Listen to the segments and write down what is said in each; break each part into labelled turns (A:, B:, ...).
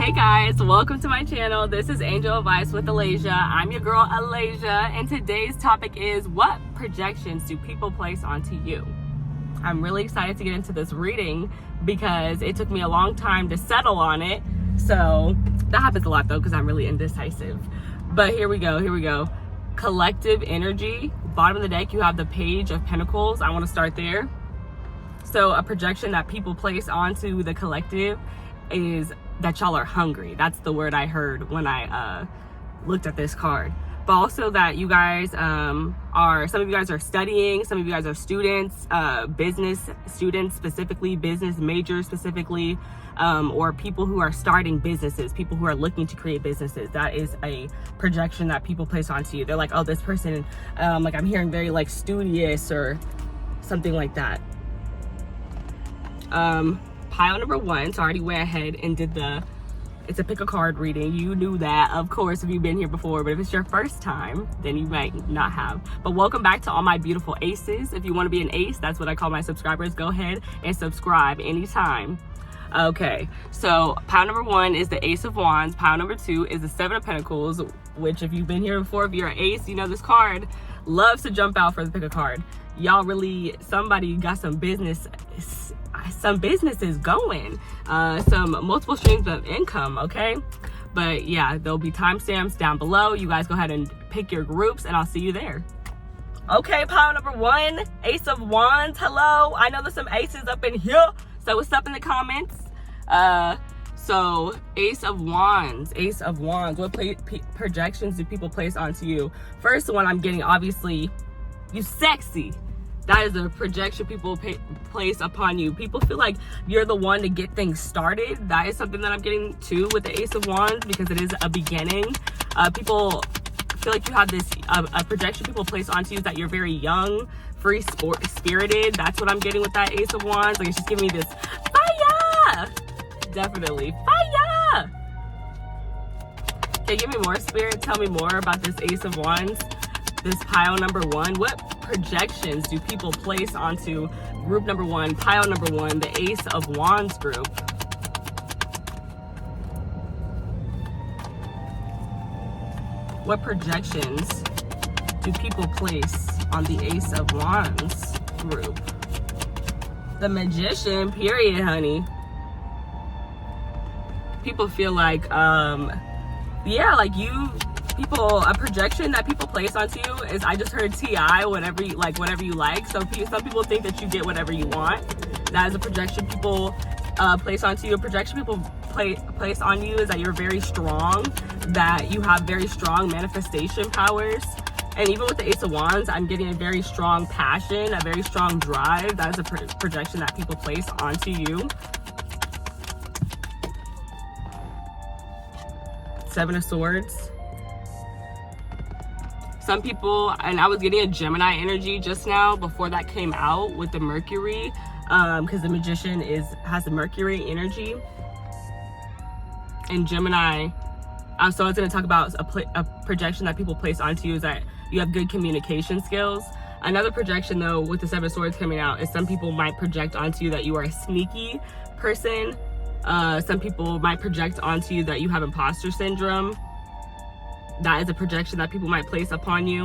A: Hey guys, welcome to my channel. This is Angel Advice with Alaysia. I'm your girl Alaysia, and today's topic is, what projections do people place onto you? I'm really excited to get into this reading because it took me a long time to settle on it. So that happens a lot though, because I'm really indecisive. But here we go. Collective energy. Bottom of the deck, you have the Page of Pentacles. I want to start there. So a projection that people place onto the collective is that y'all are hungry. That's the word I heard when I looked at this card. But also that you guys some of you guys are studying, some of you guys are students, business students specifically, business majors specifically, or people who are starting businesses, people who are looking to create businesses. That is a projection that people place onto you. They're like, oh, this person, like I'm hearing very like studious or something like that. Pile number one, so I already went ahead and did it's a pick a card reading. You knew that, of course, if you've been here before, but if it's your first time, then you might not have. But welcome back to all my beautiful aces. If you want to be an ace, that's what I call my subscribers, go ahead and subscribe anytime. Okay, so pile number one is the Ace of Wands. Pile number two is the Seven of Pentacles, which if you've been here before, if you're an ace, you know this card loves to jump out for the pick a card. Y'all really, somebody got some businesses going, some multiple streams of income, okay? But yeah, there'll be timestamps down below. You guys go ahead and pick your groups and I'll see you there. Okay, pile number one, Ace of Wands. Hello, I know there's some aces up in here, so what's up in the comments? So Ace of Wands, what projections do people place onto you? First one I'm getting, obviously, you sexy. That is a projection people place upon you. People feel like you're the one to get things started. That is something that I'm getting too with the Ace of Wands, because it is a beginning. People feel like you have this a projection people place onto you is that you're very young, free, spirited. That's what I'm getting with that Ace of Wands. Like, it's just giving me this fire. Definitely fire. Okay, give me more, Spirit. Tell me more about this Ace of Wands. This pile number one, what projections do people place onto group number one, pile number one, the Ace of Wands group? What projections do people place on the Ace of Wands group? The Magician, period, honey. People feel like, yeah, like a projection that people place onto you is, I just heard T.I., whatever you like. So some people think that you get whatever you want. That is a projection people place onto you. A projection people place on you is that you're very strong, that you have very strong manifestation powers. And even with the Ace of Wands, I'm getting a very strong passion, a very strong drive. That is a projection that people place onto you. Seven of Swords. Some people, and I was getting a Gemini energy just now before that came out with the Mercury, because the Magician has the Mercury energy. And Gemini, so I was going to talk about a projection that people place onto you is that you have good communication skills. Another projection though with the Seven of Swords coming out is some people might project onto you that you are a sneaky person. Some people might project onto you that you have imposter syndrome. That is a projection that people might place upon you.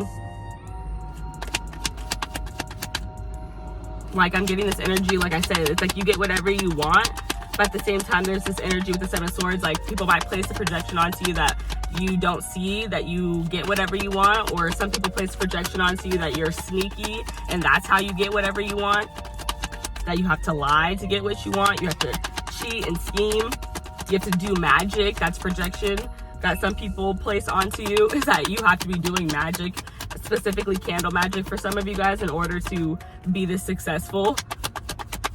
A: Like, I'm getting this energy, like I said, it's like you get whatever you want, but at the same time, there's this energy with the Seven of Swords, like people might place a projection onto you that you don't see, that you get whatever you want, or some people place a projection onto you that you're sneaky, and that's how you get whatever you want, that you have to lie to get what you want, you have to cheat and scheme, you have to do magic. That's projection that some people place onto you, is that you have to be doing magic, specifically candle magic for some of you guys, in order to be this successful.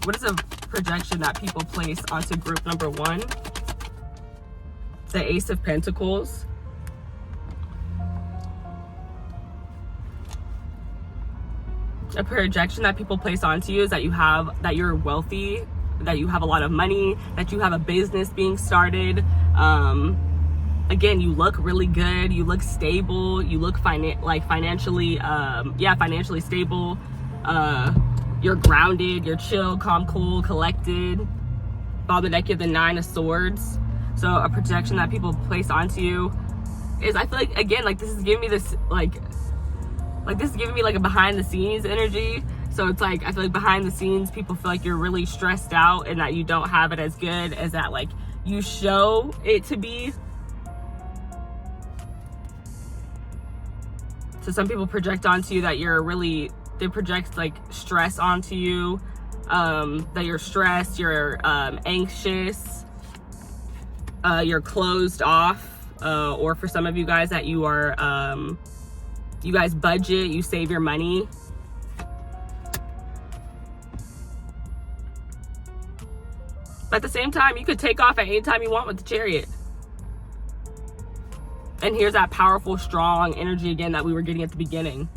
A: What is a projection that people place onto group number one? The Ace of Pentacles. A projection that people place onto you is that you're wealthy, that you have a lot of money, that you have a business being started. Again, you look really good, you look stable, you look financially stable. You're grounded, you're chill, calm, cool, collected. Bottom of the deck, you have the Nine of Swords. So a projection that people place onto you is, I feel like, again, like this is giving me this like this is giving me like a behind the scenes energy. So it's like, I feel like behind the scenes people feel like you're really stressed out and that you don't have it as good as that like you show it to be. So some people project onto you that they project like stress onto you, that you're stressed, you're anxious, you're closed off, or for some of you guys that you are, you guys budget, you save your money. But at the same time, you could take off at any time you want with the Chariot. And here's that powerful, strong energy again that we were getting at the beginning.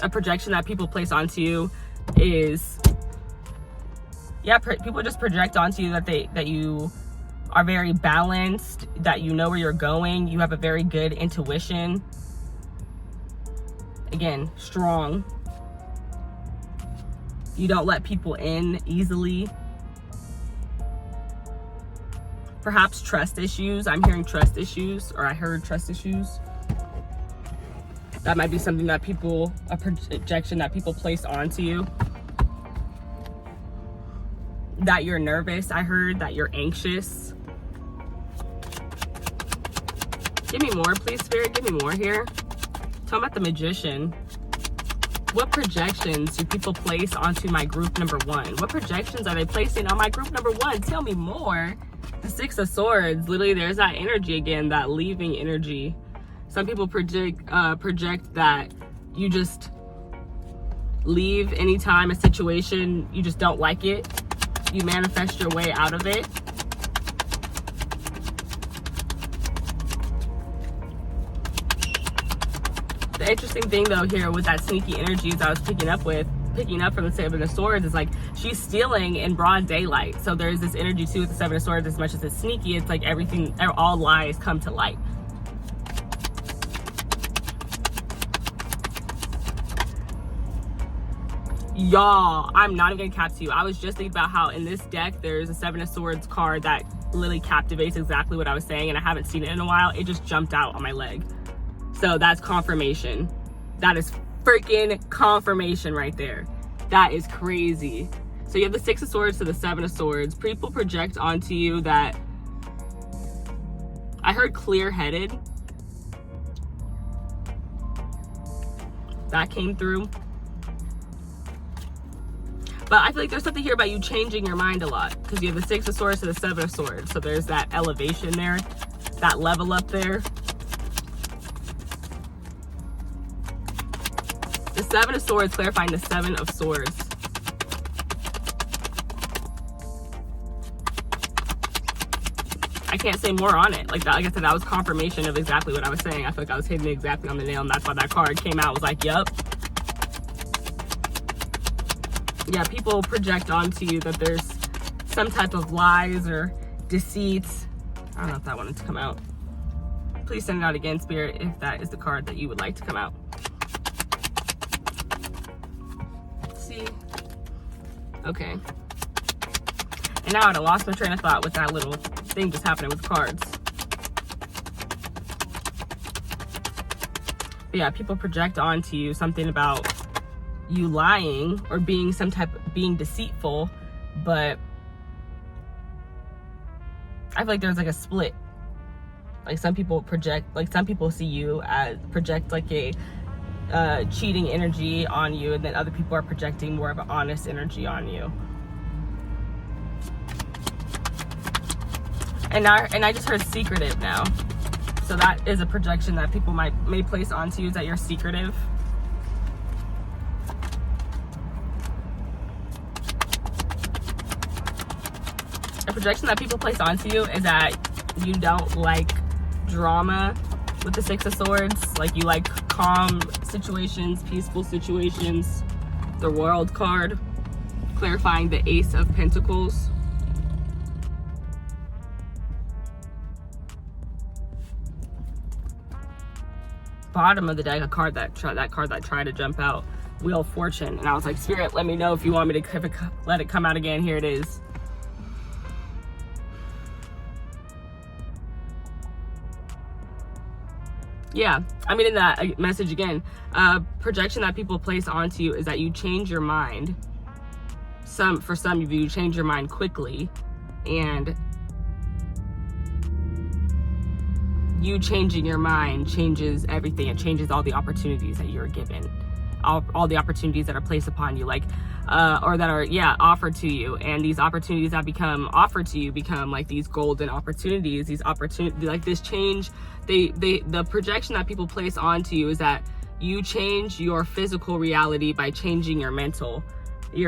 A: A projection that people place onto you is, yeah, people just project onto you that you are very balanced, that you know where you're going, you have a very good intuition. Again, strong. You don't let people in easily. Perhaps trust issues. I'm hearing trust issues, or I heard trust issues. That might be something that a projection that people place onto you. That you're nervous. I heard that you're anxious. Give me more, please, Spirit. Give me more here. Talk about the Magician. What projections do people place onto my group number 1? What projections are they placing on my group number 1? Tell me more. The Six of Swords, literally there's that energy again, that leaving energy. Some people project that you just leave anytime a situation, you just don't like it. You manifest your way out of it. The interesting thing though here with that sneaky energies I was picking up from the Seven of Swords is like she's stealing in broad daylight. So there's this energy too with the Seven of Swords. As much as it's sneaky, it's like everything, all lies come to light. Y'all, I'm not even gonna cap to you. I was just thinking about how in this deck there's a Seven of Swords card that literally captivates exactly what I was saying, and I haven't seen it in a while. It just jumped out on my leg. So that's confirmation. That is freaking confirmation right there. That is crazy. So you have the Six of Swords to the Seven of Swords. People project onto you that, I heard clear-headed. That came through. But I feel like there's something here about you changing your mind a lot, because you have the Six of Swords to the Seven of Swords. So there's that elevation there, that level up there. The Seven of Swords clarifying the Seven of Swords. I can't say more on it. Like I said, that was confirmation of exactly what I was saying. I feel like I was hitting it exactly on the nail, and that's why that card came out. I was like, yup. Yeah, people project onto you that there's some type of lies or deceits. I don't know if that wanted to come out. Please send it out again, Spirit, if that is the card that you would like to come out. Okay. And now I lost my train of thought with that little thing just happening with cards. But yeah, people project onto you something about you lying or being being deceitful, but I feel like there's like a split. Like some people see you as project like a cheating energy on you, and then other people are projecting more of an honest energy on you. And I just heard secretive now. So that is a projection that people may place onto you, is that you're secretive. A projection that people place onto you is that you don't like drama with the Six of Swords. Like you like calm situations, peaceful situations. The World card clarifying the Ace of Pentacles. Bottom of the deck, that card that tried to jump out, Wheel of Fortune. And I was like, Spirit, let me know if you want me to let it come out again. Here it is. Yeah, I mean, in that message again, projection that people place onto you is that you change your mind. For some of you change your mind quickly, and you changing your mind changes everything. It changes all the opportunities that you're given, all the opportunities that are placed upon you, like or that are offered to you. And these opportunities that become offered to you become like these golden opportunities. These opportunities, like this change, the projection that people place onto you is that you change your physical reality by changing your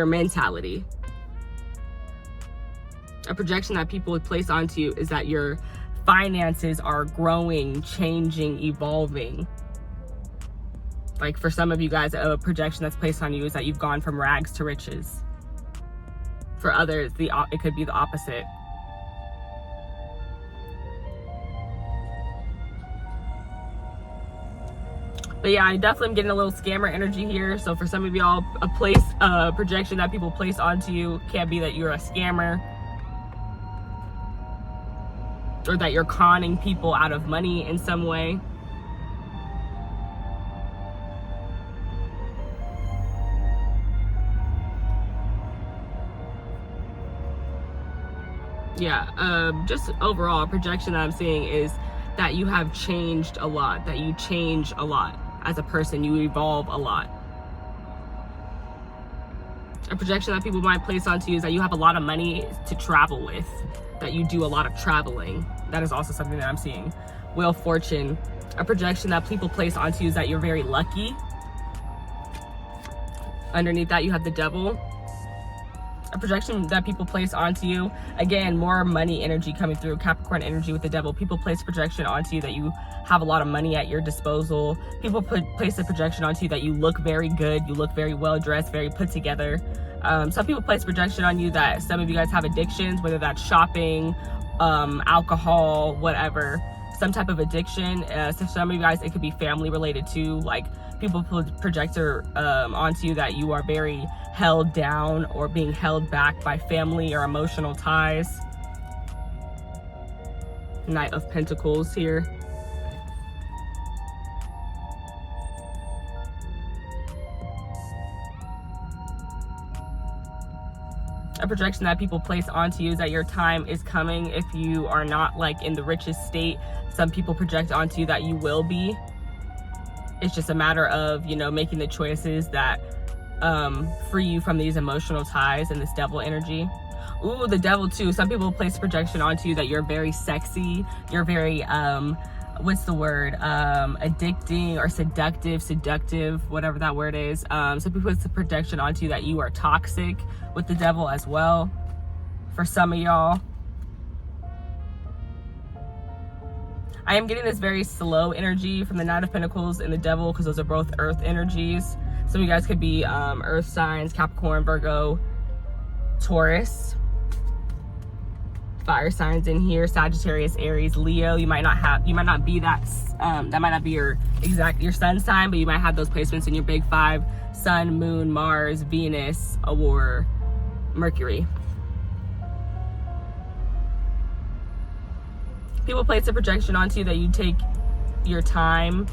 A: mentality. A projection that people place onto you is that your finances are growing, changing, evolving. Like for some of you guys, a projection that's placed on you is that you've gone from rags to riches. For others, it could be the opposite. But yeah, I definitely am getting a little scammer energy here. So for some of y'all, a projection that people place onto you can be that you're a scammer, or that you're conning people out of money in some way. Yeah, just overall, a projection that I'm seeing is that you have changed a lot, that you change a lot as a person, you evolve a lot. A projection that people might place onto you is that you have a lot of money to travel with, that you do a lot of traveling. That is also something that I'm seeing. Wheel of Fortune. A projection that people place onto you is that you're very lucky. Underneath that, you have the Devil. A projection that people place onto you, again, more money energy coming through, Capricorn energy with the Devil. People place projection onto you that you have a lot of money at your disposal. People place a projection onto you that you look very good, you look very well dressed, very put together. Some people place projection on you that some of you guys have addictions, whether that's shopping, alcohol, whatever, some type of addiction. So some of you guys, it could be family related too, like people project onto you that you are very held down or being held back by family or emotional ties. Knight of Pentacles here. A projection that people place onto you is that your time is coming. If you are not like in the richest state, some people project onto you that you will be. It's just a matter of, making the choices that free you from these emotional ties and this Devil energy. Ooh, the Devil too. Some people place projection onto you that you're very sexy, you're very addicting or seductive, whatever that word is. Some people place the projection onto you that you are toxic with the Devil as well, for some of y'all. I am getting this very slow energy from the Knight of Pentacles and the Devil, because those are both earth energies. Some of you guys could be earth signs, Capricorn, Virgo, Taurus. Fire signs in here, Sagittarius, Aries, Leo. You might not be that, that might not be your sun sign, but you might have those placements in your big five: Sun, Moon, Mars, Venus, or Mercury. People place a projection onto you that you take your time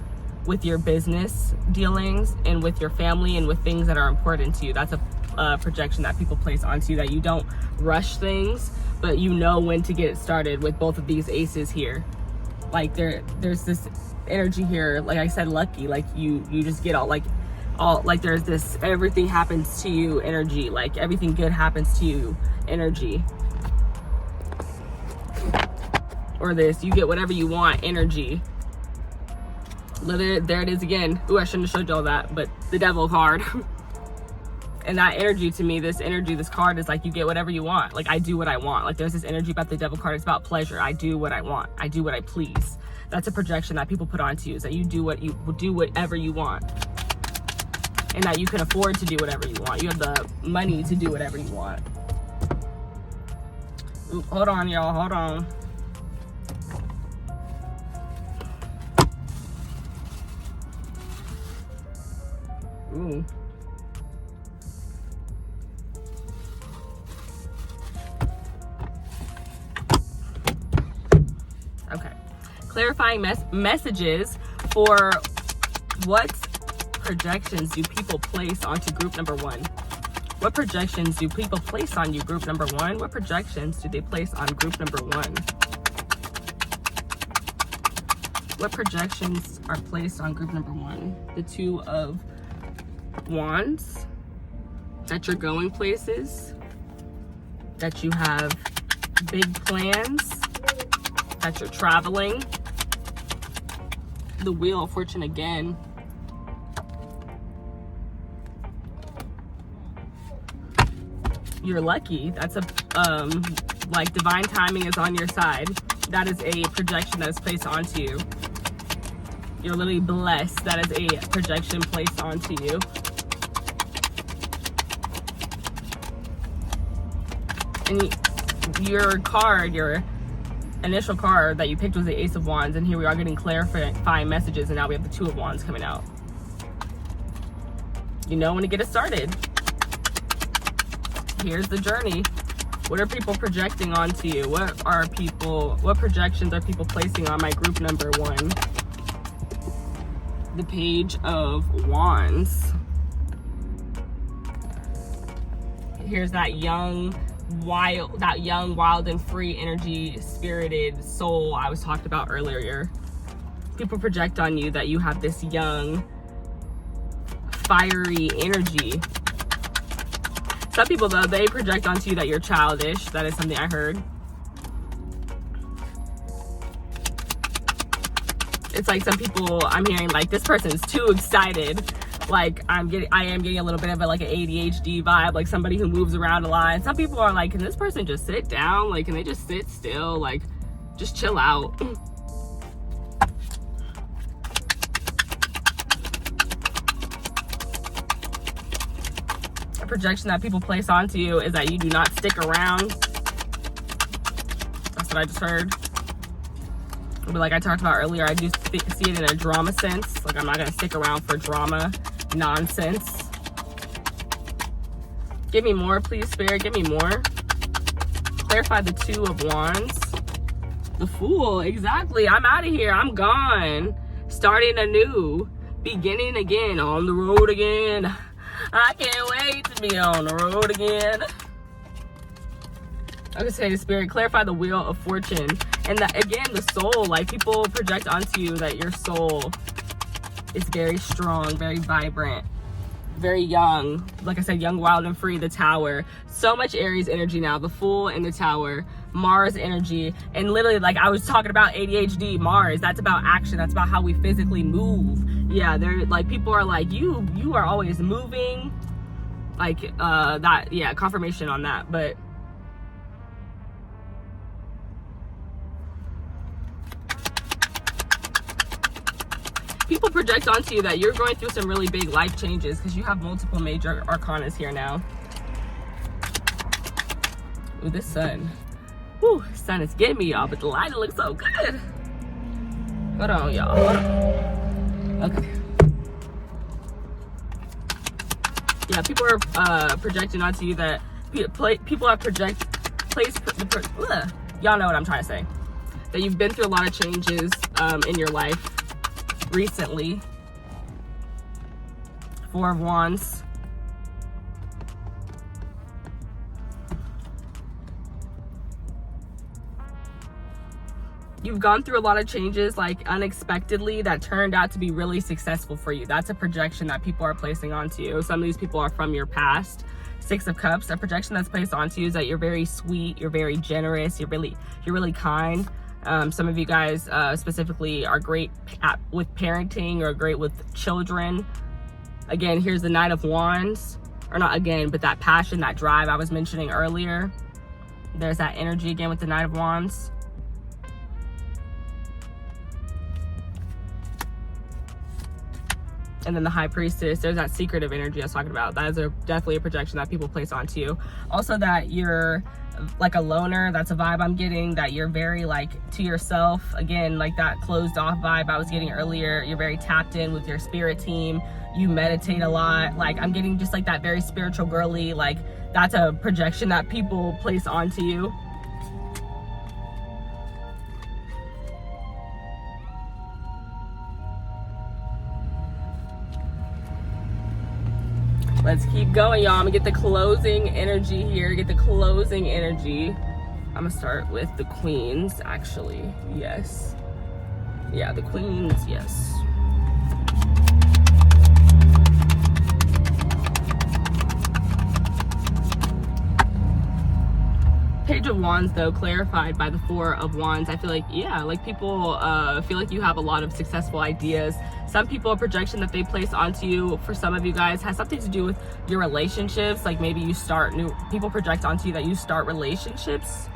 A: with your business dealings and with your family and with things that are important to you. That's a projection that people place onto you, that you don't rush things, but you know when to get it started with both of these aces here. Like there's this energy here, like I said, lucky, like you just get all like there's this everything happens to you energy, like everything good happens to you energy. Or this, you get whatever you want energy. There it is again. Ooh, I shouldn't have showed y'all that, but the Devil card. And that energy, to me, this card is like you get whatever you want. Like I do what I want. Like there's this energy about the Devil card. It's about pleasure. I do what I want. I do what I please. That's a projection that people put onto you, is that you do whatever you want. And that you can afford to do whatever you want. You have the money to do whatever you want. Ooh, hold on, y'all. Hold on. Ooh. Okay. Clarifying messages For what projections do people place onto group number one? What projections do people place on you, group number one? What projections do they place on group number one? What projections are placed on group number one? The Two of Wands, that you're going places, that you have big plans, that you're traveling. The Wheel of Fortune again. You're lucky. That's a like divine timing is on your side. That is a projection that is placed onto you. You're literally blessed. That is a projection placed onto you. And your card, your initial card that you picked was the Ace of Wands, and here we are getting clarifying messages, and now we have the Two of Wands coming out. You know when to get it started. Here's the journey. What are people projecting onto you? What projections are people placing on my group number one? The Page of Wands. Here's that young, wild and free energy, spirited soul I was talking about earlier. People project on you that you have this young, fiery energy. Some people, though, they project onto you that you're childish. That is something I heard. It's like some people, I'm hearing like, this person is too excited. Like I am getting a little bit of an ADHD vibe, like somebody who moves around a lot. And some people are like, can this person just sit down? Like, can they just sit still? Like, just chill out. A projection that people place onto you is that you do not stick around. That's what I just heard. But like I talked about earlier, I do see it in a drama sense. Like, I'm not going to stick around for drama nonsense. Give me more, please, Spirit. Give me more. Clarify the Two of Wands. The Fool. Exactly. I'm out of here. I'm gone. Starting anew. Beginning again. On the road again. I can't wait to be on the road again. I would say, Spirit, clarify the Wheel of Fortune. And that, again, the soul. Like, people project onto you that your soul is very strong, very vibrant, very young. Like I said, young, wild, and free. The Tower. So much Aries energy now. The Fool and the Tower. Mars energy. And literally, like I was talking about ADHD, Mars. That's about action. That's about how we physically move. Yeah, they're like, people are like, you are always moving. Like, that, yeah, confirmation on that. But people project onto you that you're going through some really big life changes because you have multiple major arcanas here now. Ooh, this sun. Whew, sun is getting me, y'all, but the lighting looks so good. Hold on, y'all. Hold on. Okay. Yeah, people are projecting onto you that people have y'all know what I'm trying to say. That you've been through a lot of changes in your life recently. Four of Wands. You've gone through a lot of changes, like unexpectedly, that turned out to be really successful for you. That's a projection that people are placing onto you. Some of these people are from your past. Six of Cups. A projection that's placed onto you is that you're very sweet, you're very generous, you're really kind. Some of you guys specifically are great with parenting or great with children. Again, here's the Knight of Wands. Or not again, but that passion, that drive I was mentioning earlier. There's that energy again with the Knight of Wands. And then the High Priestess, there's that secretive energy I was talking about. That is definitely a projection that people place onto you. Also that you're like a loner, that's a vibe I'm getting, that you're very like to yourself. Again, like that closed off vibe I was getting earlier. You're very tapped in with your spirit team. You meditate a lot. Like I'm getting just like that very spiritual girly, like that's a projection that people place onto you. Let's keep going, y'all. I'm gonna get the closing energy here. Get the closing energy. I'm gonna start with the queens, actually. Yes. Yeah, the queens, yes. Page of Wands, though, clarified by the Four of Wands. I feel like, yeah, like people feel like you have a lot of successful ideas. Some people, a projection that they place onto you, for some of you guys, has something to do with your relationships. Like maybe you start new, people project onto you that you start relationships,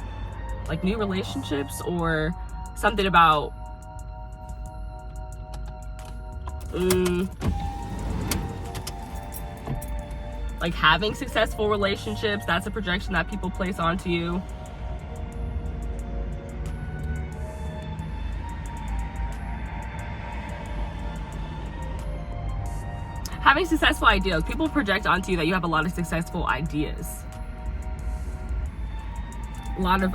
A: like new relationships, or something about, like having successful relationships. That's a projection that people place onto you. Having successful ideas. People project onto you that you have a lot of successful ideas. A lot of,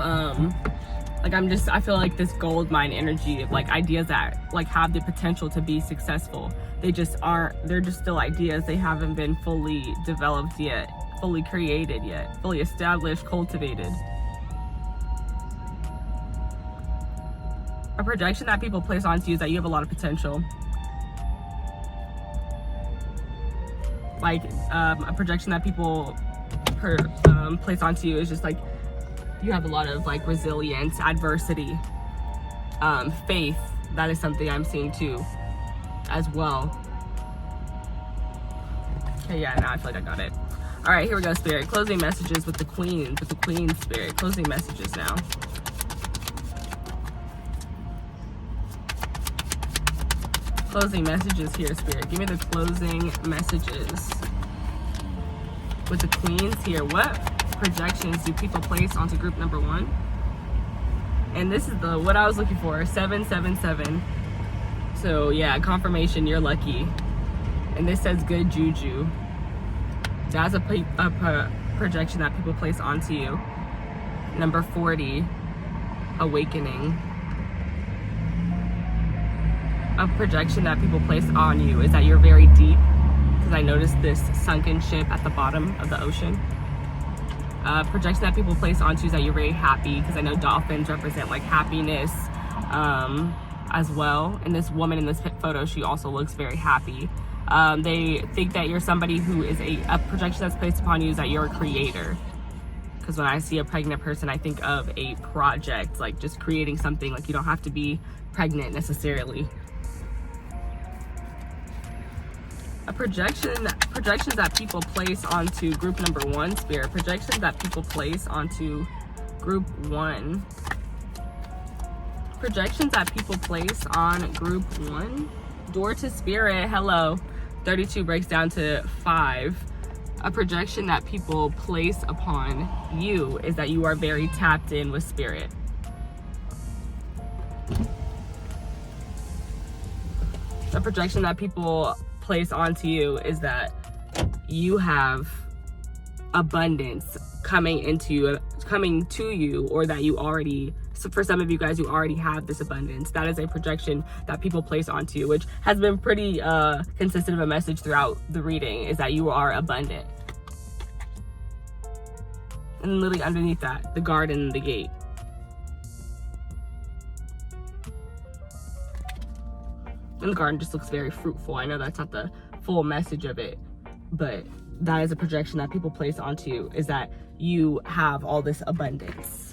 A: like I feel like this gold mine energy of like ideas that like have the potential to be successful. They just aren't, they're just still ideas. They haven't been fully developed yet, fully created yet, fully established, cultivated. A projection that people place onto you is that you have a lot of potential. Like a projection that people place onto you is just like you have a lot of like resilience, adversity, faith. That is something I'm seeing too as well. Okay, yeah, now I feel like I got it. All right, here we go, Spirit. Closing messages with the Queen, Spirit. Closing messages now. Closing messages here, Spirit. Give me the closing messages with the Queens here. What projections do people place onto group number 1? And this is the what I was looking for, 777. So yeah, confirmation, you're lucky. And this says good juju. That's a projection that people place onto you. Number 40, awakening. A projection that people place on you is that you're very deep, because I noticed this sunken ship at the bottom of the ocean. Projection that people place onto you is that you're very happy, because I know dolphins represent like happiness as well. And this woman in this photo, she also looks very happy. They think that you're somebody who is a projection that's placed upon you is that you're a creator. Because when I see a pregnant person, I think of a project, like just creating something. Like you don't have to be pregnant necessarily. Projections that people place onto group number 1, Spirit. Projections that people place onto group 1. Projections that people place on group 1. Door to Spirit. Hello. 32 breaks down to 5. A projection that people place upon you is that you are very tapped in with Spirit. A projection that people place onto you is that you have abundance coming to you, or that you already, so for some of you guys, you already have this abundance. That is a projection that people place onto you, which has been pretty consistent of a message throughout the reading, is that you are abundant. And literally underneath that, the garden, the gate. And the garden just looks very fruitful. I know that's not the full message of it, but that is a projection that people place onto you, is that you have all this abundance.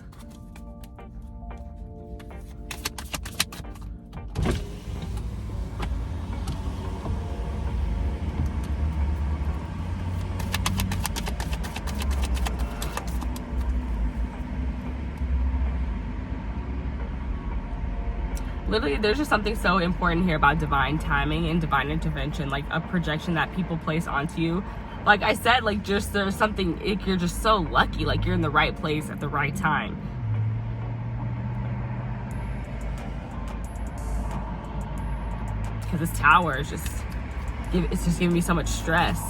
A: Literally, there's just something so important here about divine timing and divine intervention, like a projection that people place onto you. Like I said, like just there's something, like you're just so lucky, like you're in the right place at the right time. Because this tower is it's just giving me so much stress.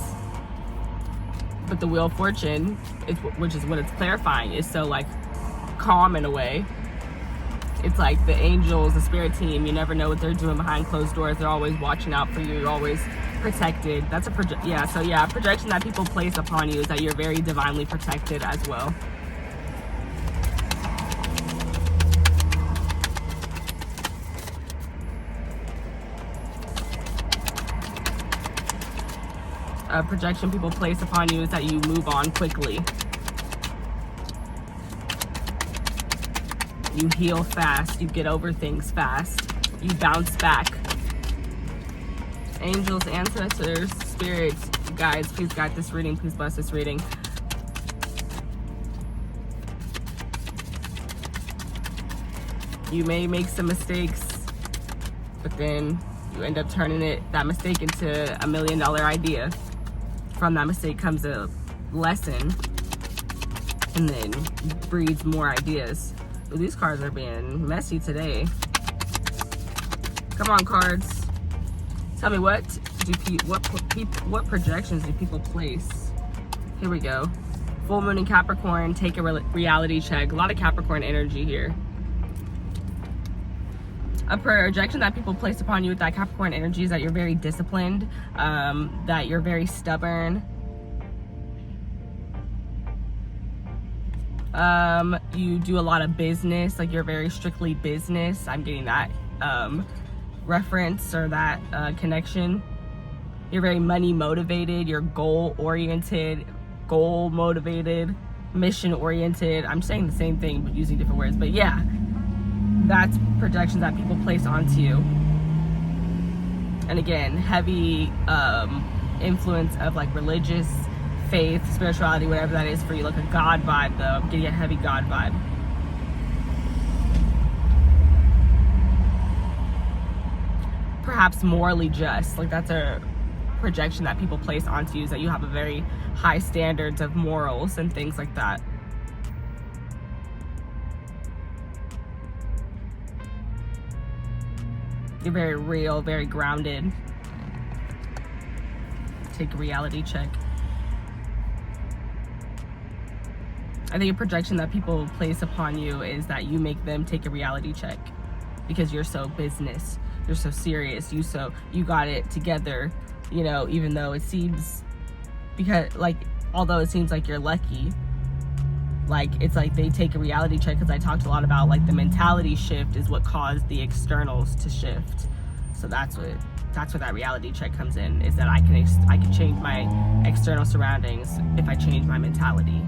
A: But the Wheel of Fortune, which is what it's clarifying, is so like calm in a way. It's like the angels, the spirit team, you never know what they're doing behind closed doors. They're always watching out for you. You're always protected. That's a projection that people place upon you is that you're very divinely protected as well. A projection people place upon you is that you move on quickly. You heal fast. You get over things fast. You bounce back. Angels, ancestors, spirits, guides, please guide this reading. Please bless this reading. You may make some mistakes, but then you end up turning that mistake into $1 million idea. From that mistake comes a lesson, and then breeds more ideas. Ooh, these cards are being messy today. Come on, cards. Tell me what projections do people place? Here we go. Full moon in Capricorn. Take a reality check. A lot of Capricorn energy here. A projection that people place upon you with that Capricorn energy is that you're very disciplined, that you're very stubborn. You do a lot of business, like you're very strictly business. I'm getting that reference or that connection. You're very money motivated, you're goal oriented, goal motivated, mission oriented. I'm saying the same thing but using different words, but yeah. That's projections that people place onto you. And again, heavy influence of like religious faith, spirituality, whatever that is for you, like a God vibe though. I'm getting a heavy God vibe. Perhaps morally just, like that's a projection that people place onto you, is that you have a very high standards of morals and things like that. You're very real, very grounded. Take a reality check. I think a projection that people place upon you is that you make them take a reality check because you're so business, you're so serious, you got it together, you know, even though it seems, although it seems like you're lucky, like it's like they take a reality check, because I talked a lot about like the mentality shift is what caused the externals to shift. So that's where that reality check comes in, is that I can change my external surroundings if I change my mentality.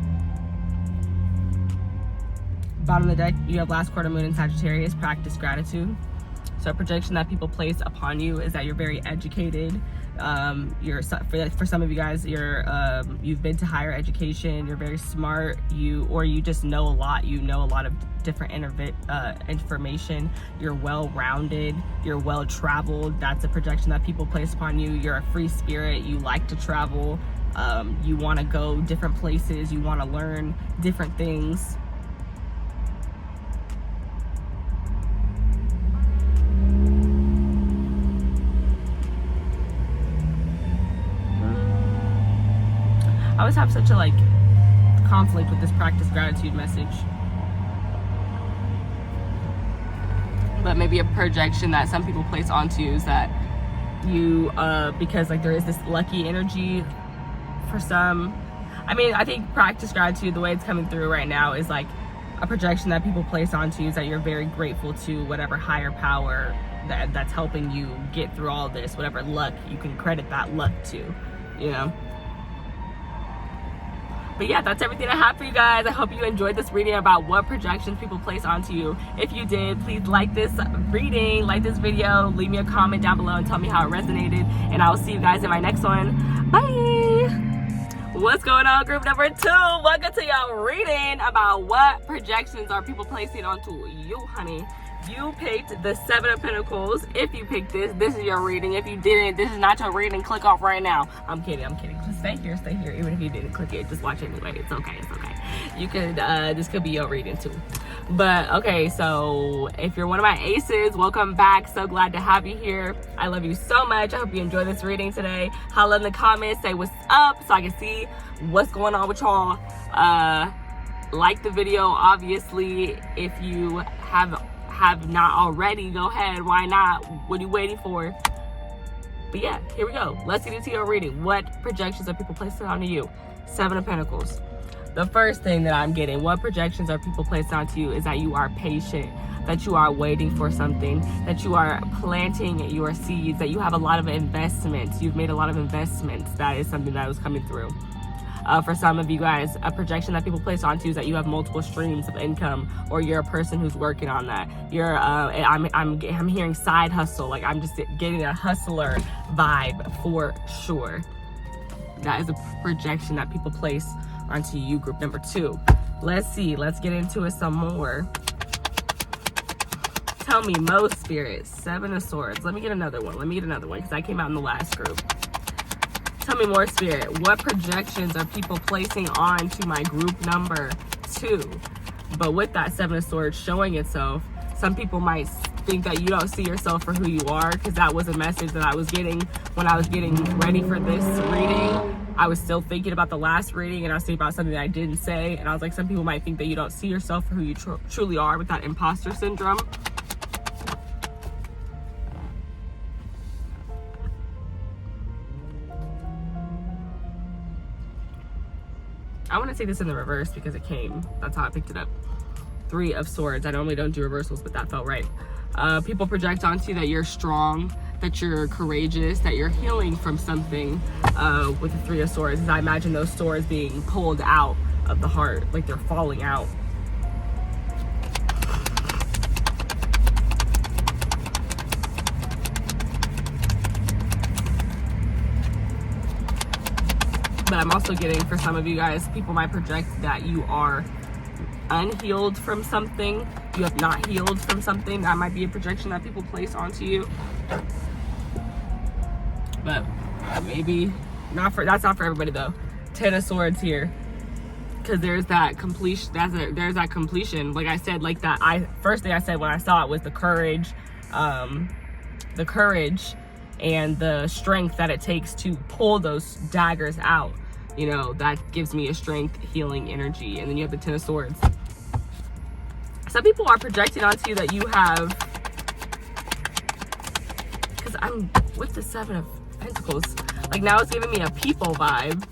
A: Bottom of the deck, you have last quarter moon in Sagittarius. Practice gratitude. So a projection that people place upon you is that you're very educated. For some of you guys, you've been to higher education. You're very smart. You just know a lot. You know a lot of different information. You're well-rounded. You're well-traveled. That's a projection that people place upon you. You're a free spirit. You like to travel. You want to go different places. You want to learn different things. I always have such a conflict with this practice gratitude message. But maybe a projection that some people place onto you is that you, because there is this lucky energy for some. I mean, I think practice gratitude, the way it's coming through right now, is like a projection that people place onto you is that you're very grateful to whatever higher power that's helping you get through all this, whatever luck you can credit that luck to, you know? But yeah, that's everything I have for you guys. I hope you enjoyed this reading about what projections people place onto you. If you did, please like this reading, like this video, leave me a comment down below and tell me how it resonated. And I will see you guys in my next one. Bye! What's going on, group number 2? Welcome to your reading about what projections are people placing onto you, honey. You picked the 7 of Pentacles. If you picked this is your reading. If you didn't, this is not your reading. Click off right now. I'm kidding. Just stay here. Even if you didn't click it, just watch anyway. It's okay. You could, this could be your reading too. But okay, so if you're one of my aces, welcome back. So glad to have you here. I love you so much. I hope you enjoyed this reading today. Holla in the comments, say what's up so I can see what's going on with y'all. Like the video, obviously. If you have not already, go ahead. Why not? What are you waiting for? But yeah, here we go. Let's get into your reading. What projections are people placing onto you? 7 of Pentacles. The first thing that I'm getting, what projections are people placing onto you, is that you are patient, that you are waiting for something, that you are planting your seeds, that you have a lot of investments. You've made a lot of investments. That is something that was coming through. For some of you guys, a projection that people place onto you is that you have multiple streams of income, or you're a person who's working on that. You're, I'm hearing side hustle. Like, I'm just getting a hustler vibe for sure. That is a projection that people place onto you, group number 2. Let's see. Let's get into it some more. Tell me, most Spirit. 7 of Swords. Let me get another one. Because I came out in the last group. Tell me more, Spirit. What projections are people placing on to my group number 2? But with that 7 of Swords showing itself, some people might think that you don't see yourself for who you are, because that was a message that I was getting when I was getting ready for this reading. I was still thinking about the last reading, and I was thinking about something that I didn't say, and I was like, some people might think that you don't see yourself for who you truly are, with that imposter syndrome. I want to take this in the reverse because it came. That's how I picked it up. 3 of Swords. I normally don't do reversals, but that felt right. People project onto you that you're strong, that you're courageous, that you're healing from something with the 3 of Swords. I imagine those swords being pulled out of the heart, like they're falling out. But I'm also getting, for some of you guys, people might project that you are unhealed from something. You have not healed from something. That might be a projection that people place onto you. But maybe not for, that's not for everybody though. 10 of Swords here. Because there's that completion, there's that completion. Like I said, like that, first thing I said when I saw it was the courage and the strength that it takes to pull those daggers out. You know, that gives me a strength, healing energy. And then you have the 10 of Swords. Some people are projecting onto you that you have, because I'm with the 7 of Pentacles, like now it's giving me a people vibe.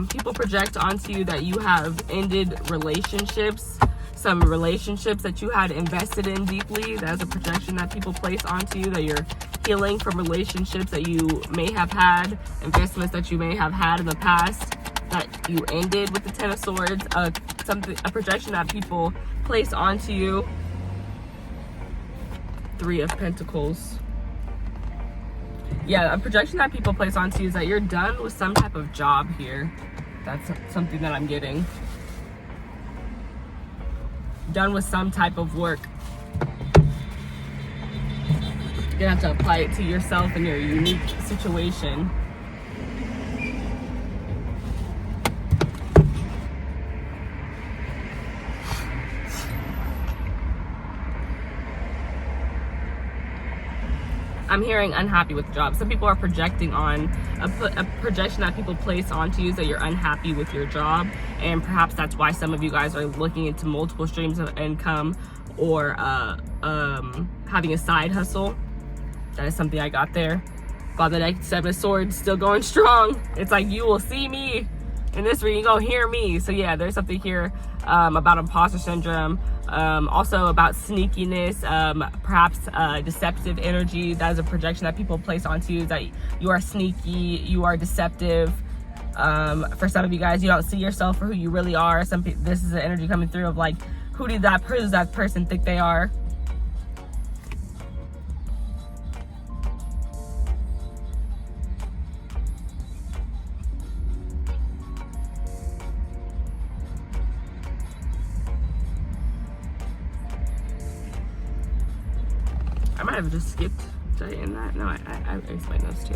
A: People project onto you that you have ended relationships, some relationships that you had invested in deeply. That's a projection that people place onto you, that you're healing from relationships that you may have had, investments that you may have had in the past that you ended with the 10 of Swords. A projection that people place onto you. 3 of Pentacles. Yeah, a projection that people place onto you is that you're done with some type of job here. That's something that I'm getting. Done with some type of work. You're gonna have to apply it to yourself and your unique situation. I'm hearing unhappy with jobs. Some people are projecting on a projection that people place onto you is that you're unhappy with your job, and perhaps that's why some of you guys are looking into multiple streams of income, or having a side hustle. That is something I got there. Father Deck, 7 of Swords, still going strong. It's like, you will see me in this reading, you're gonna hear me. So yeah, there's something here about imposter syndrome. Also about sneakiness, perhaps deceptive energy. That is a projection that people place onto you, that you are sneaky, you are deceptive. For some of you guys, you don't see yourself for who you really are. This is an energy coming through of like, who does that person think they are? I might have just skipped in that. No, I explained those too.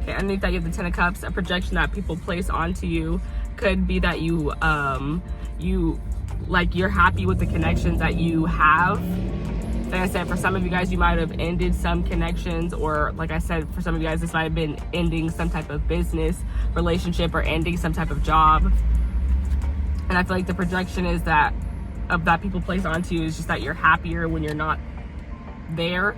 A: Okay, underneath that you have the 10 of Cups. A projection that people place onto you could be that you're happy with the connections that you have. Like I said, for some of you guys, you might have ended some connections, or like I said, for some of you guys, this might have been ending some type of business relationship or ending some type of job. And I feel like the projection is that people place onto you is just that you're happier when you're not there.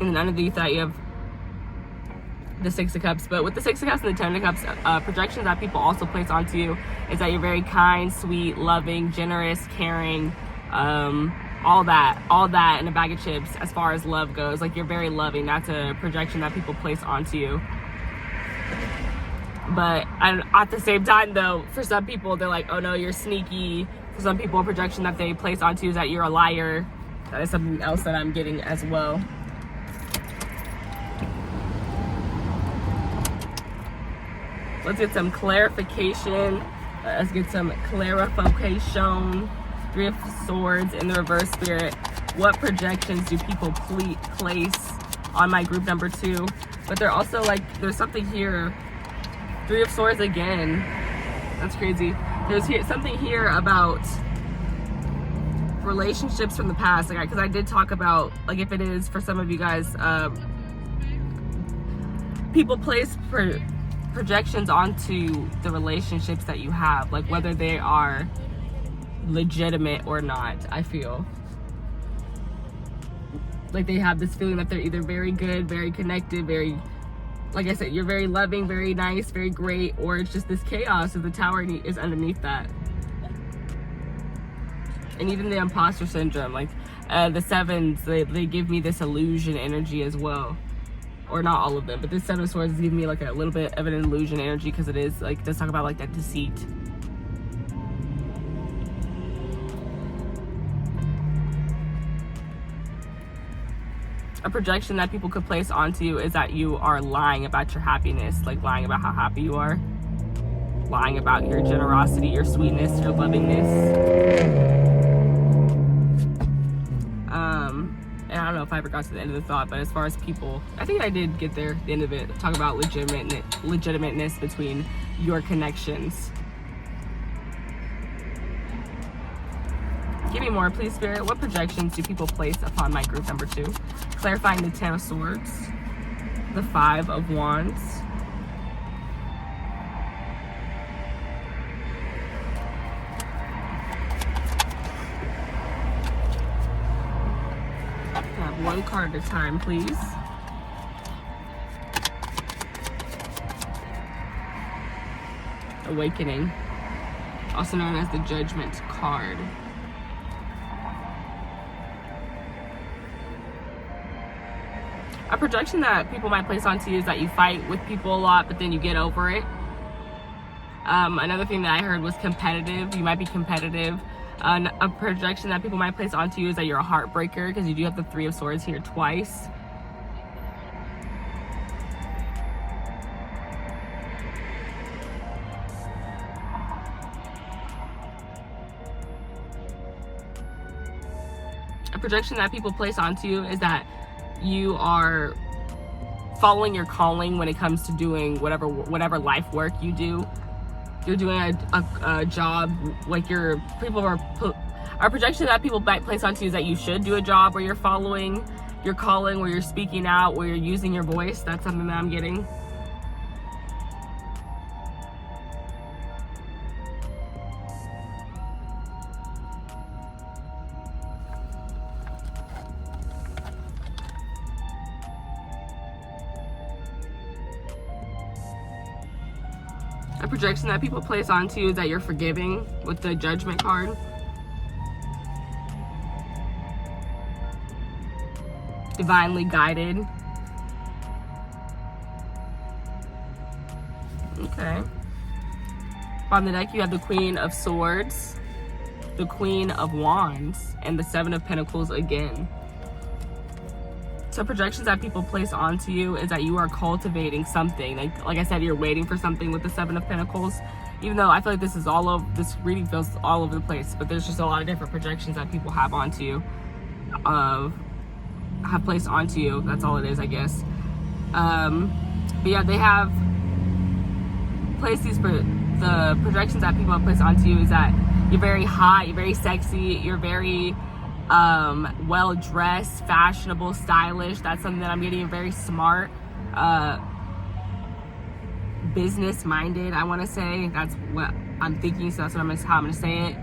A: And then underneath that you have the Six of Cups. But with the Six of Cups and the Ten of Cups, projections that people also place onto you is that you're very kind, sweet, loving, generous, caring, all that in a bag of chips as far as love goes. Like, you're very loving. That's a projection that people place onto you. But at the same time, though, for some people, they're like, oh no, you're sneaky. For some people, a projection that they place onto you is that you're a liar. That is something else that I'm getting as well. Let's get some clarification. Let's get some clarification. Three of Swords in the reverse spirit. What projections do people place on my group number 2? But they're also like, there's something here. Three of Swords again. That's crazy. There's something here about relationships from the past. Like, because I did talk about, like, if it is for some of you guys, people place projections onto the relationships that you have, like whether they are legitimate or not. I feel like they have this feeling that they're either very good, very connected, very, like I said, you're very loving, very nice, very great, or it's just this chaos of the Tower is underneath that. And even the imposter syndrome, like the sevens, they give me this illusion energy as well. Or not all of them, but this Seven of Swords give me like a little bit of an illusion energy, because it is like, does talk about like that deceit. A projection that people could place onto you is that you are lying about your happiness, like lying about how happy you are, lying about your generosity, your sweetness, your lovingness. And I don't know if I ever got to the end of the thought, but as far as people, I think I did get there at the end of it. Talk about legitimateness between your connections. Give me more, please, Spirit. What projections do people place upon my group number 2? Clarifying the Ten of Swords, the Five of Wands, one card at a time, please. Awakening, also known as the Judgment card. A projection that people might place onto you is that you fight with people a lot, but then you get over it. Another thing that I heard was competitive. You might be competitive. A projection that people might place onto you is that you're a heartbreaker, because you do have the Three of Swords here twice. A projection that people place onto you is that you are following your calling when it comes to doing whatever life work you do. You're doing a job, like people are our projection that people might place onto you is that you should do a job where you're following your calling, where you're speaking out, where you're using your voice. That's something that I'm getting. A projection that people place onto you is that you're forgiving, with the Judgment card. Divinely guided. Okay. On the deck you have the Queen of Swords, the Queen of Wands, and the Seven of Pentacles again. So projections that people place onto you is that you are cultivating something. Like I said, you're waiting for something with the Seven of Pentacles. Even though I feel like this reading feels all over the place, but there's just a lot of different projections that people have onto you, have placed onto you. That's all it is, I guess. But yeah, they have placed the projections that people have placed onto you is that you're very hot, you're very sexy, you're very well dressed, fashionable, stylish. That's something that I'm getting. You're very smart, business minded, I want to say. That's what I'm thinking, so that's how I'm gonna say it.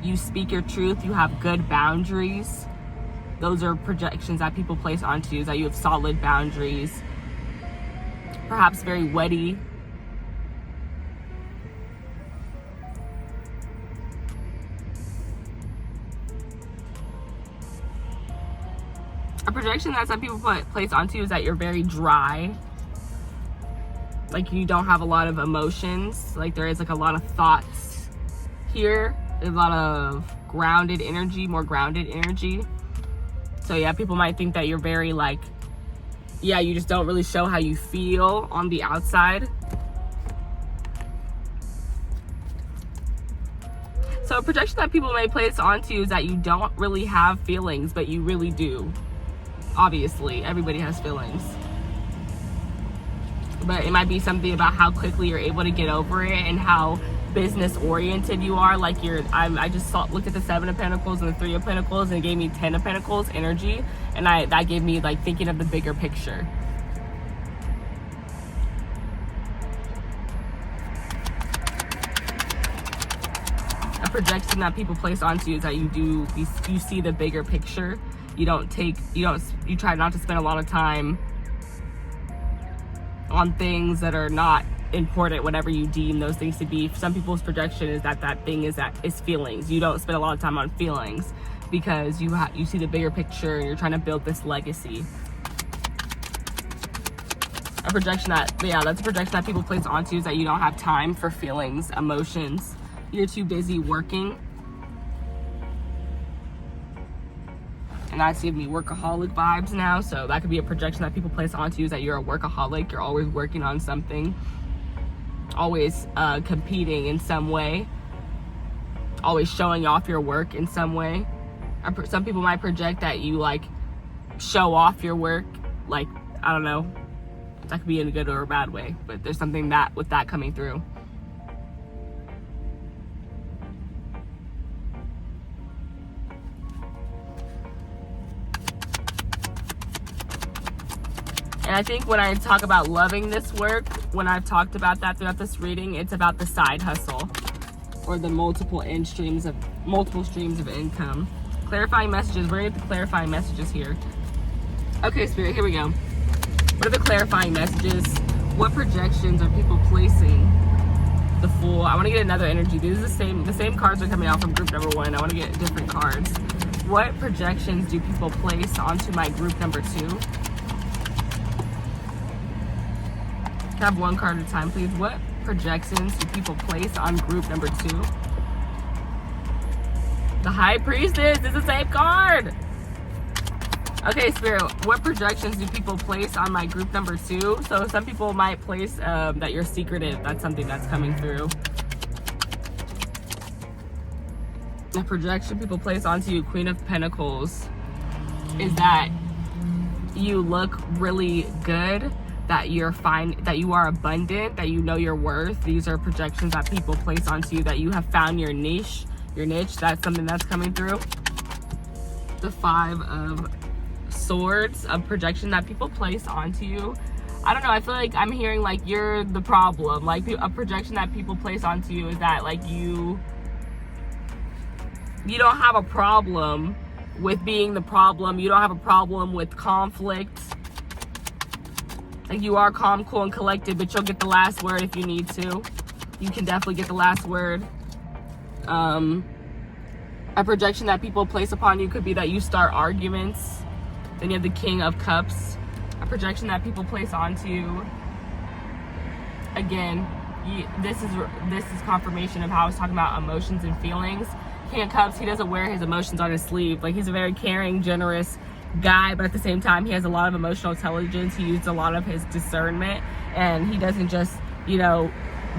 A: You speak your truth, you have good boundaries. those are projections that people place onto you, is that you have solid boundaries, perhaps very witty. A projection that some people place onto you is that you're very dry. Like you don't have a lot of emotions. Like there is like a lot of thoughts here. There's a lot of grounded energy, more grounded energy. So yeah, people might think that you're very like, yeah, you just don't really show how you feel on the outside. So a projection that people may place onto you is that you don't really have feelings, but you really do. Obviously, everybody has feelings. But it might be something about how quickly you're able to get over it and how business oriented you are. Like I just looked at the 7 of Pentacles and the 3 of Pentacles, and it gave me 10 of Pentacles energy, and that gave me like thinking of the bigger picture. A projection that people place onto you is that you see the bigger picture. You try not to spend a lot of time on things that are not important, whatever you deem those things to be. Some people's projection is that thing is feelings. You don't spend a lot of time on feelings because you see the bigger picture and you're trying to build this legacy. That's a projection that people place onto you, is that you don't have time for feelings, emotions. You're too busy working. And that's giving me workaholic vibes now. So that could be a projection that people place onto you, is that you're a workaholic. You're always working on something, always competing in some way, always showing off your work in some way. Some people might project that you like show off your work. Like, I don't know, that could be in a good or a bad way, but there's something that with that coming through. And I think when I talk about loving this work, when I've talked about that throughout this reading, it's about the side hustle or the multiple streams of income. Clarifying messages. We're gonna get the clarifying messages here. Okay, Spirit, here we go. What are the clarifying messages? What projections are people placing? The Fool. I want to get another energy. These are the same cards are coming out from group number 1. I want to get different cards. What projections do people place onto my group number 2? Have one card at a time, please. What projections do people place on group number 2? The High Priestess is the same card. Okay, Spirit, what projections do people place on my group number 2? So some people might place that you're secretive. That's something that's coming through. The projection people place onto you, Queen of Pentacles, is that you look really good, that you're fine, that you are abundant, that you know your worth. These are projections that people place onto you, that you have found your niche. That's something that's coming through. The 5 of Swords, a projection that people place onto you. I don't know, I feel like I'm hearing like you're the problem. Like a projection that people place onto you is that like you don't have a problem with being the problem. You don't have a problem with conflict. Like you are calm, cool, and collected, but you'll get the last word if you need to. You can definitely get the last word. A projection that people place upon you could be that you start arguments. Then you have the King of Cups. A projection that people place onto you. Again, this is confirmation of how I was talking about emotions and feelings. King of Cups, he doesn't wear his emotions on his sleeve. Like he's a very caring, generous guy, but at the same time he has a lot of emotional intelligence. He uses a lot of his discernment, and he doesn't just, you know,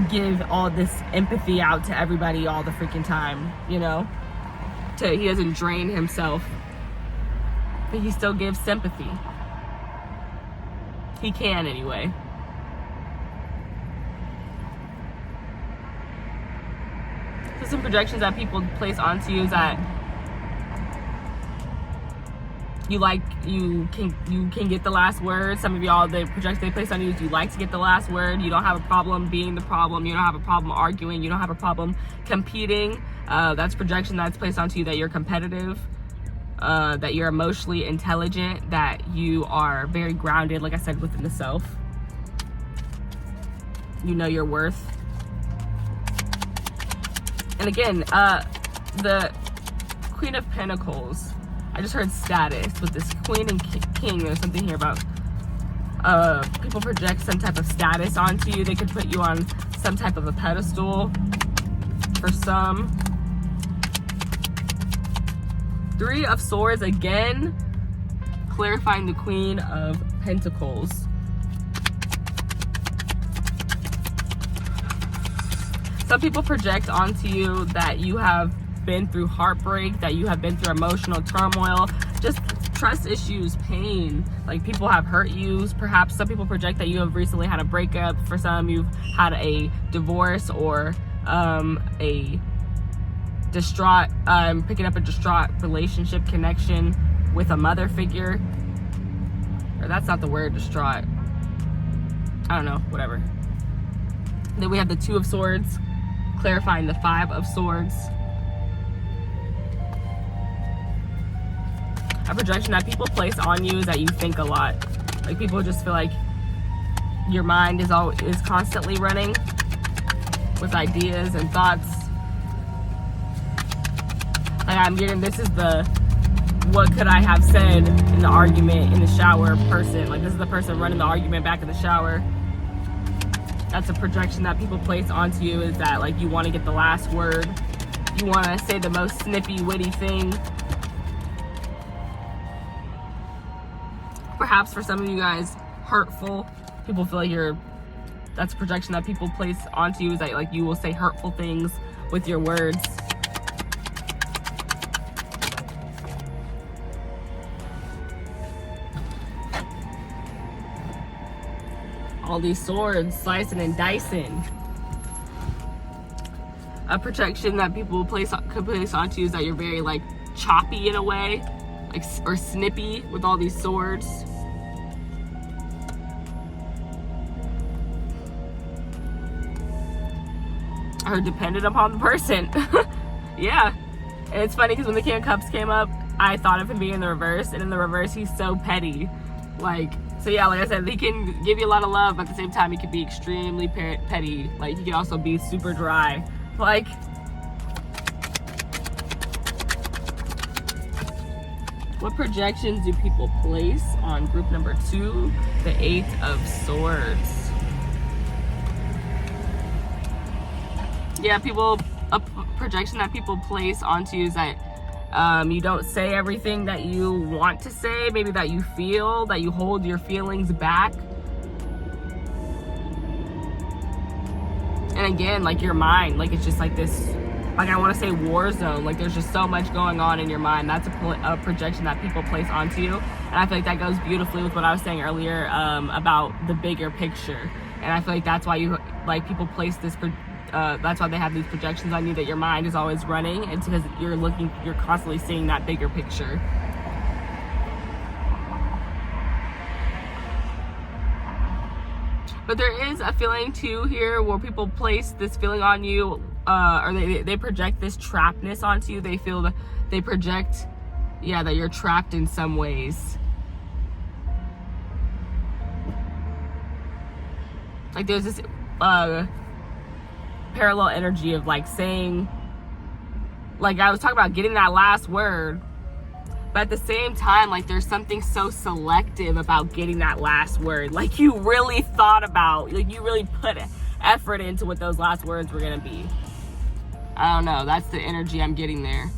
A: give all this empathy out to everybody all the freaking time, you know. He doesn't drain himself, but he still gives sympathy. He can anyway. So some projections that people place onto you is that you can get the last word. Some of y'all, the projections they place on you is you like to get the last word. You don't have a problem being the problem. You don't have a problem arguing. You don't have a problem competing. That's projection that's placed onto you, that you're competitive. that you're emotionally intelligent, that you are very grounded, like I said, within the self. You know your worth. And again, the Queen of Pentacles, I just heard status with this Queen and King. There's something here about people project some type of status onto you. They could put you on some type of a pedestal for some. Three of Swords, again, clarifying the Queen of Pentacles. Some people project onto you that you have been through heartbreak, that you have been through emotional turmoil, just trust issues, pain. Like, people have hurt you. Perhaps some people project that you have recently had a breakup. For some, you've had a divorce or a distraught, picking up a distraught relationship connection with a mother figure. Or that's not the word, distraught. I don't know, whatever. Then we have the Two of Swords, clarifying the Five of Swords. A projection that people place on you is that you think a lot. Like, people just feel like your mind is constantly running with ideas and thoughts. Like, I'm getting, this is the what could I have said in the argument in the shower person. Like, this is the person running the argument back in the shower. That's a projection that people place onto you, is that, like, you want to get the last word. You want to say the most snippy, witty thing. Perhaps for some of you guys, hurtful. People feel like that's a projection that people place onto you, is that, like, you will say hurtful things with your words. All these swords, slicing and dicing. A projection that people could place onto you is that you're very, like, choppy in a way, like, or snippy with all these swords. Or dependent upon the person. Yeah. And it's funny because when the King of Cups came up, I thought of him being in the reverse, and in the reverse, he's so petty. Like, so yeah, like I said, he can give you a lot of love, but at the same time, he can be extremely petty. Like, he can also be super dry. Like, what projections do people place on group number 2, the Eight of Swords? Yeah, a projection that people place onto you is that you don't say everything that you want to say, maybe that you feel, that you hold your feelings back. And again, like, your mind, like, it's just like this, like, I want to say war zone. Like, there's just so much going on in your mind. That's a projection that people place onto you. And I feel like that goes beautifully with what I was saying earlier about the bigger picture. And I feel like that's why people place this that's why they have these projections on you, that your mind is always running. It's because you're constantly seeing that bigger picture. But there is a feeling too here where people place this feeling on you, or they project this trappedness onto you. They project, yeah, that you're trapped in some ways. Like, there's this parallel energy of, like, saying, like, I was talking about getting that last word, but at the same time, like, there's something so selective about getting that last word. Like, you really thought about, like, you really put effort into what those last words were gonna be. I don't know, that's the energy I'm getting there.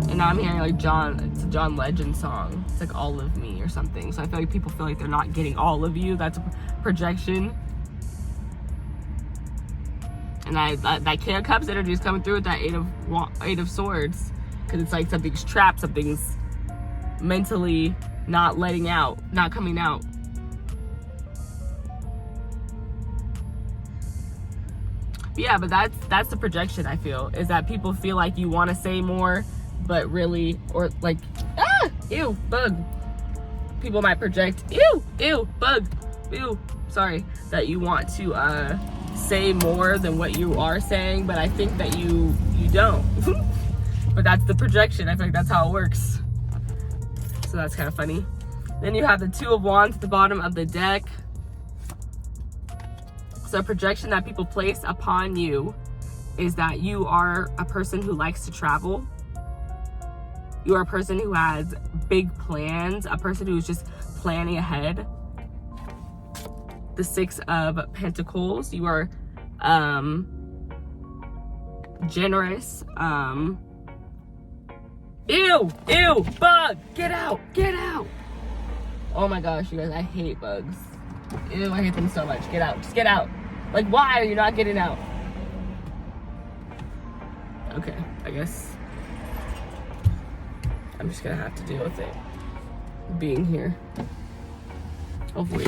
A: And now I'm hearing, like, it's a John Legend song. It's like All of Me or something. So I feel like people feel like they're not getting all of you. That's a projection. And that King of Cups energy is coming through with that Eight of Swords. Because it's like something's trapped, something's mentally not letting out, not coming out. Yeah, but that's the projection, I feel, is that people feel like you want to say more, but really, or like, ew, bug. People might project, ew, bug, ew, sorry, that you want to say more than what you are saying, but I think that you don't. But that's the projection. I feel like that's how it works. So that's kind of funny. Then you have the Two of Wands at the bottom of the deck. So a projection that people place upon you is that you are a person who likes to travel. You are a person who has big plans, a person who's just planning ahead. The Six of Pentacles, you are generous. Ew, bug, get out. Oh my gosh, you guys, I hate bugs. Ew, I hate them so much. Get out, just get out. Like, why are you not getting out? Okay, I guess I'm just gonna have to deal with it being here. Hopefully.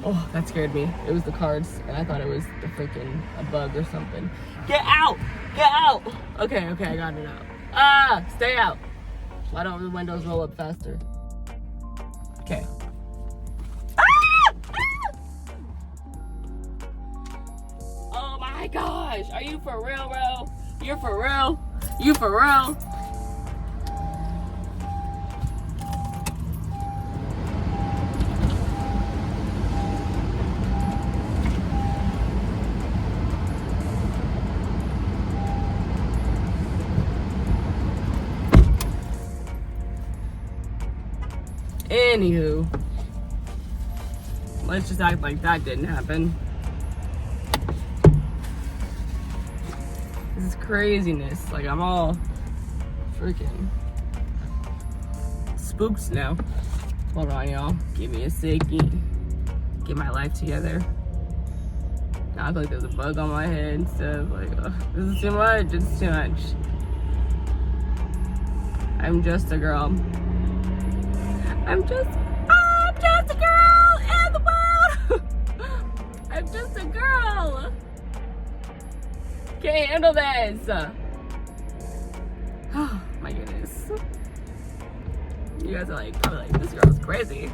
A: Oh, that scared me. It was the cards, and I thought it was the freaking a bug or something. Get out! Get out! Okay, I got it out. Ah, stay out. Why don't the windows roll up faster? Okay. Oh my gosh, are you for real, bro? You're for real? You for real? Anywho, let's just act like that didn't happen. This is craziness. Like, I'm all freaking spooked now. Hold on, y'all. Give me a second. Get my life together. Now I feel like there's a bug on my head instead of like, oh, this is too much. It's too much. I'm just a girl. I'm just a girl in the world. I'm just a girl. Can't handle this. Oh my goodness. You guys are like, probably like, this girl's crazy.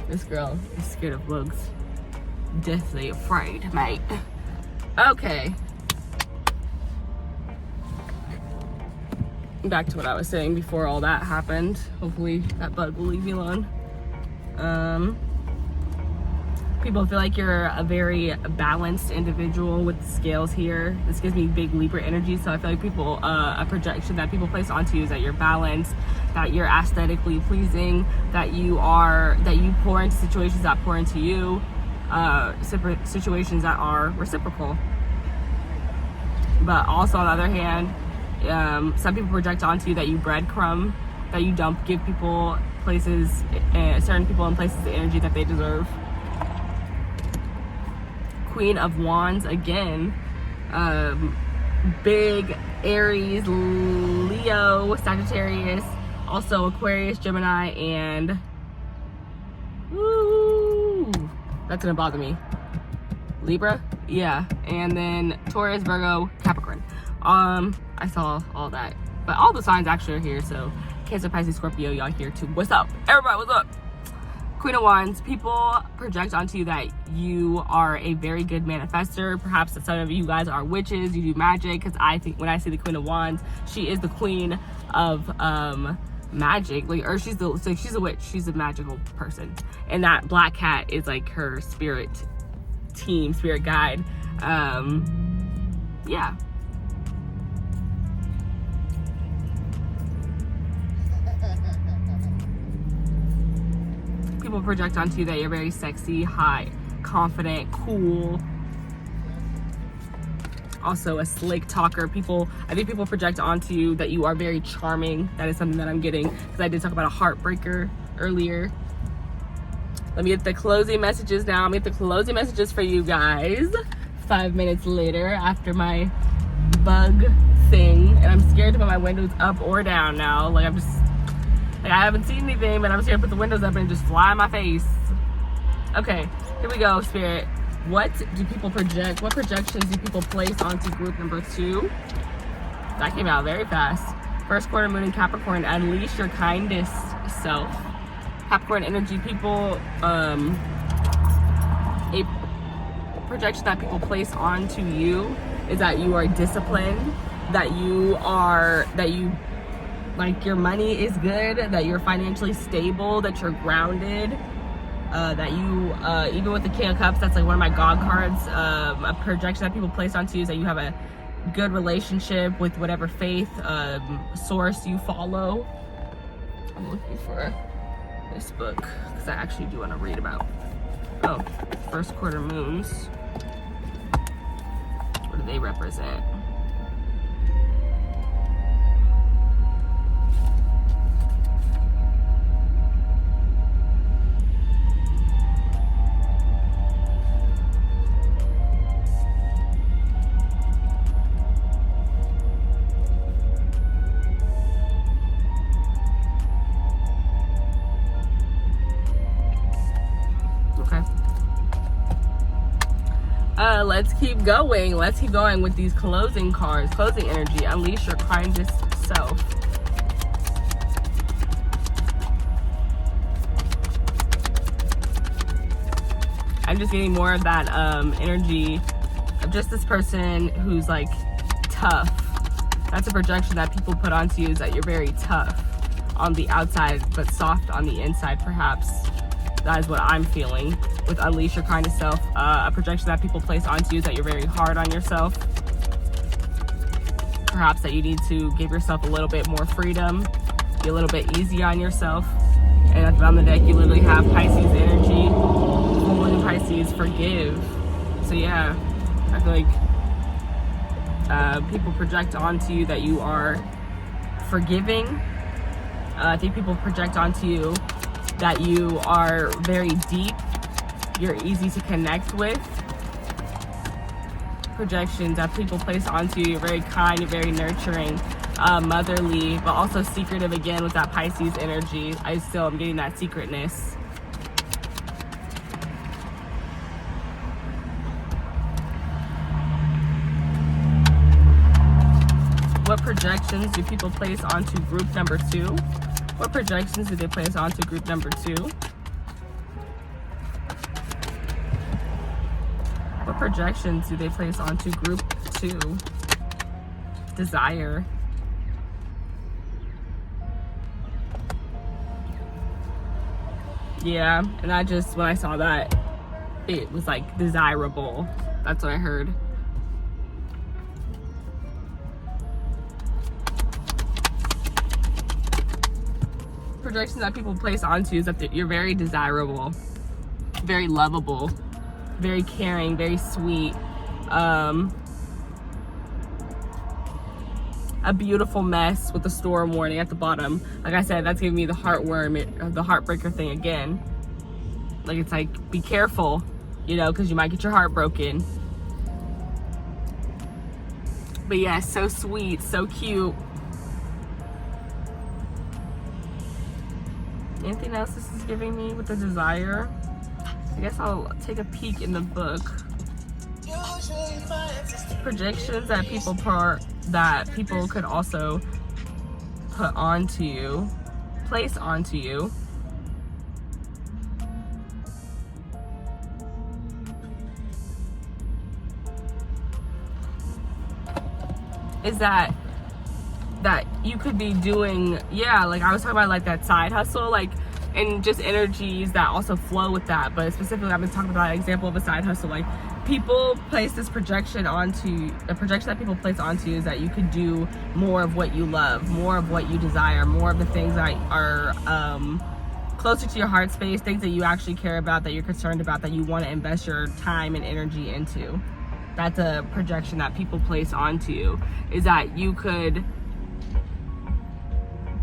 A: This girl is scared of bugs. Deathly afraid, mate. Okay. Back to what I was saying before all that happened. Hopefully that bug will leave me alone. People feel like you're a very balanced individual with the scales here. This gives me big Libra energy, so I feel like people, a projection that people place onto you is that you're balanced, that you're aesthetically pleasing, that you pour into situations that pour into you, situations that are reciprocal. But also on the other hand, some people project onto you that you breadcrumb, that you don't give people places, certain people in places, the energy that they deserve. Queen of Wands again. Big Aries, Leo, Sagittarius, also Aquarius, Gemini, and that's gonna bother me. Libra, yeah, and then Taurus, Virgo, Capricorn. I saw all that, but all the signs actually are here. So Cancer, Pisces, Scorpio, y'all here too. What's up, everybody? What's up? Queen of Wands. People project onto you that you are a very good manifester. Perhaps that some of you guys are witches. You do magic, because I think when I see the Queen of Wands, she is the queen of magic. Like, or she's a witch. She's a magical person, and that black cat is like her spirit team, spirit guide. Yeah. People project onto you that you're very sexy, hot, confident, cool. Also a slick talker. I think people project onto you that you are very charming. That is something that I'm getting, because I did talk about a heartbreaker earlier. Let me get the closing messages now. I'm gonna get the closing messages for you guys 5 minutes later after my bug thing. And I'm scared to put my windows up or down now. Like, I haven't seen anything, but I'm scared to put the windows up and just fly in my face. Okay, here we go, Spirit. What do people project? What projections do people place onto group number 2? That came out very fast. First quarter moon in Capricorn. Unleash your kindest self. Capricorn energy people, a projection that people place onto you is that you are disciplined, that you like your money is good, that you're financially stable, that you're grounded, that you even with the King of Cups, that's like one of my God cards. A projection that people place onto you is that you have a good relationship with whatever faith source you follow. I'm looking for this book because I actually do want to read about first quarter moons. What do they represent? Let's keep going. Let's keep going with these closing cards. Closing energy. Unleash your kindest self. I'm just getting more of that energy of just this person who's like tough. That's a projection that people put onto you, is that you're very tough on the outside but soft on the inside, perhaps. That is what I'm feeling with Unleash Your Kindest Self. A projection that people place onto you is that you're very hard on yourself. Perhaps that you need to give yourself a little bit more freedom, be a little bit easy on yourself. And at the bottom of the deck, you literally have Pisces energy. Full moon in Pisces, forgive. So yeah, I feel like people project onto you that you are forgiving. I think people project onto you that you are very deep, you're easy to connect with. Projections that people place onto you, you're very kind, you're very nurturing, motherly, but also secretive again with that Pisces energy. I'm getting that secretness. What projections do people place onto group number 2? What projections do they place onto group number 2? What projections do they place onto group 2? Desire. Yeah, and when I saw that, it was like desirable. That's what I heard. Projections that people place onto you is that you're very desirable, very lovable, very caring, very sweet, a beautiful mess with a storm warning at the bottom. Like I said, that's giving me the heartworm, the heartbreaker thing again. Like, it's like, be careful, because you might get your heart broken. But yeah, so sweet, so cute. Anything else this is giving me with the desire? I guess I'll take a peek in the book. Projections that people could also put onto you, place onto you. Is that you could be doing, like I was talking about, like that side hustle, like, and just energies that also flow with that. But specifically, I've been talking about an example of a side hustle. Like, people place this projection the projection that people place onto you is that you could do more of what you love, more of what you desire, more of the things that are closer to your heart space, things that you actually care about, that you're concerned about, that you want to invest your time and energy into. That's a projection that people place onto you, is that you could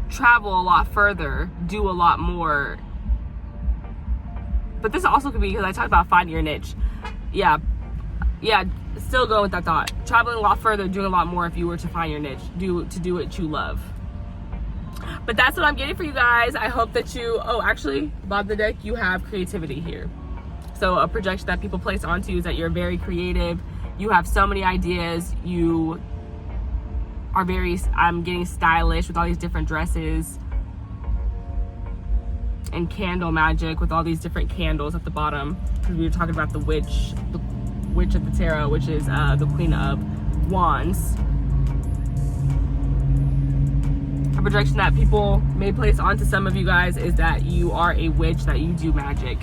A: travel a lot further, do a lot more. But this also could be because I talked about finding your niche. Yeah, still going with that thought. Traveling a lot further, doing a lot more if you were to find your niche, do what you love. But that's what I'm getting for you guys. I hope that actually, bottom of the deck, you have creativity here. So a projection that people place onto you is that you're very creative. You have so many ideas. You are I'm getting stylish with all these different dresses and candle magic with all these different candles at the bottom, because we were talking about the witch Witch of the Tarot, which is the Queen of Wands. A projection that people may place onto some of you guys is that you are a witch, that you do magic.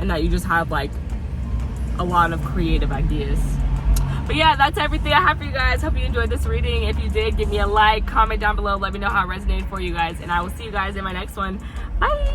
A: And that you just have like a lot of creative ideas. But yeah, that's everything I have for you guys. Hope you enjoyed this reading. If you did, give me a like, comment down below, let me know how it resonated for you guys, and I will see you guys in my next one. Bye.